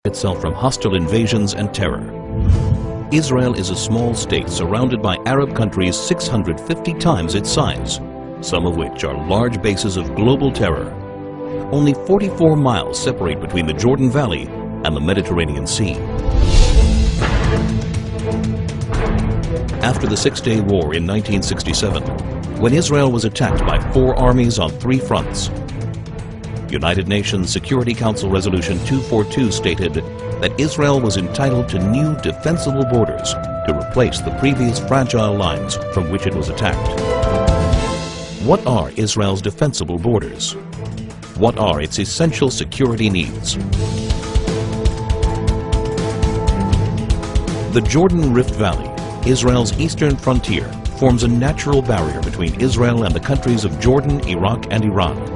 itself from hostile invasions and terror. Israel is a small state surrounded by Arab countries 650 times its size, some of which are large bases of global terror. Only 44 miles separate between the Jordan Valley and the Mediterranean Sea. After the Six-Day War in 1967, when Israel was attacked by 4 armies on 3 fronts, United Nations Security Council Resolution 242 stated that Israel was entitled to new defensible borders to replace the previous fragile lines from which it was attacked. What are Israel's defensible borders? What are its essential security needs? The Jordan Rift Valley, Israel's eastern frontier, forms a natural barrier between Israel and the countries of Jordan, Iraq, and Iran.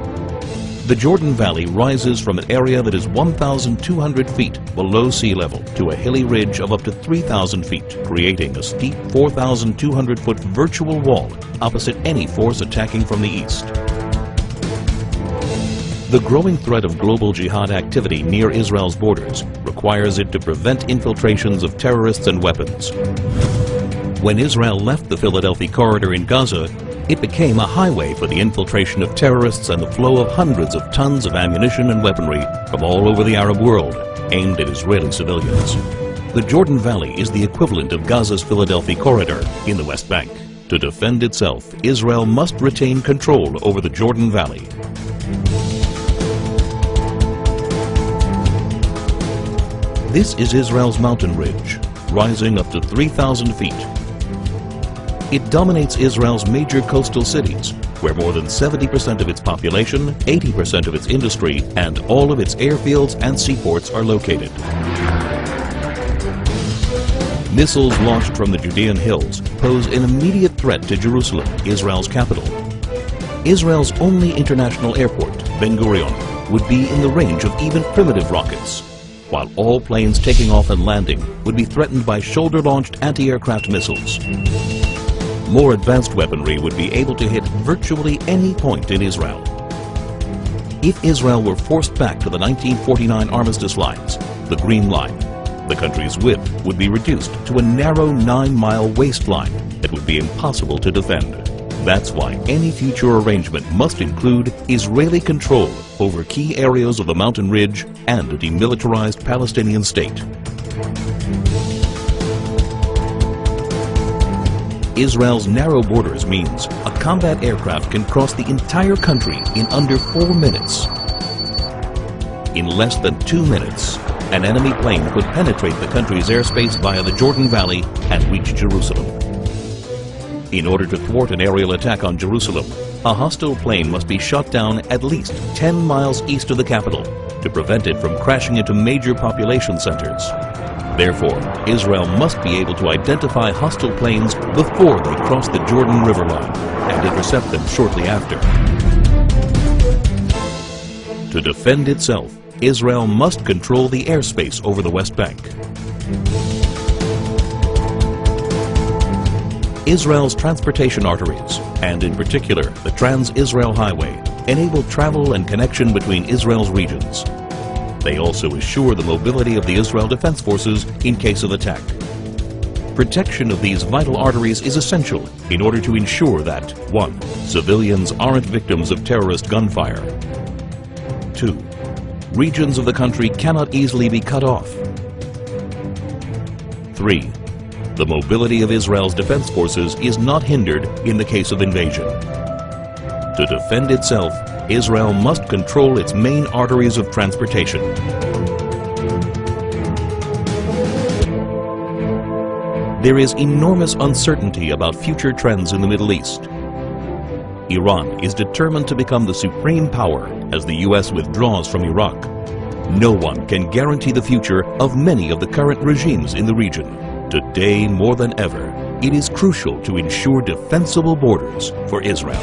The Jordan Valley rises from an area that is 1,200 feet below sea level to a hilly ridge of up to 3,000 feet, creating a steep 4,200-foot virtual wall opposite any force attacking from the east. The growing threat of global jihad activity near Israel's borders requires it to prevent infiltrations of terrorists and weapons. When Israel left the Philadelphia corridor in Gaza, it became a highway for the infiltration of terrorists and the flow of hundreds of tons of ammunition and weaponry from all over the Arab world, aimed at Israeli civilians. The Jordan Valley is the equivalent of Gaza's Philadelphia corridor in the West Bank. To defend itself, Israel must retain control over the Jordan Valley. This is Israel's mountain ridge, rising up to 3,000 feet. It dominates Israel's major coastal cities, where more than 70% of its population, 80% of its industry, and all of its airfields and seaports are located. Missiles launched from the Judean hills pose an immediate threat to Jerusalem, Israel's capital. Israel's only international airport, Ben Gurion, would be in the range of even primitive rockets, while all planes taking off and landing would be threatened by shoulder-launched anti-aircraft missiles. More advanced weaponry would be able to hit virtually any point in Israel. If Israel were forced back to the 1949 armistice lines, the Green Line, the country's width would be reduced to a narrow 9-mile waistline that would be impossible to defend. That's why any future arrangement must include Israeli control over key areas of the mountain ridge and a demilitarized Palestinian state. Israel's narrow borders means a combat aircraft can cross the entire country in under 4 minutes. In less than 2 minutes, an enemy plane could penetrate the country's airspace via the Jordan Valley and reach Jerusalem. In order to thwart an aerial attack on Jerusalem, a hostile plane must be shot down at least 10 miles east of the capital to prevent it from crashing into major population centers. Therefore, Israel must be able to identify hostile planes before they cross the Jordan River line and intercept them shortly after. To defend itself, Israel must control the airspace over the West Bank. Israel's transportation arteries, and in particular the Trans-Israel Highway, enable travel and connection between Israel's regions. They also assure the mobility of the Israel Defense Forces in case of attack. Protection of these vital arteries is essential in order to ensure that 1. Civilians aren't victims of terrorist gunfire. 2. Regions of the country cannot easily be cut off. 3. The mobility of Israel's defense forces is not hindered in the case of invasion. To defend itself, Israel must control its main arteries of transportation. There is enormous uncertainty about future trends in the Middle East. Iran is determined to become the supreme power as the U.S. withdraws from Iraq. No one can guarantee the future of many of the current regimes in the region. Today, more than ever, it is crucial to ensure defensible borders for Israel.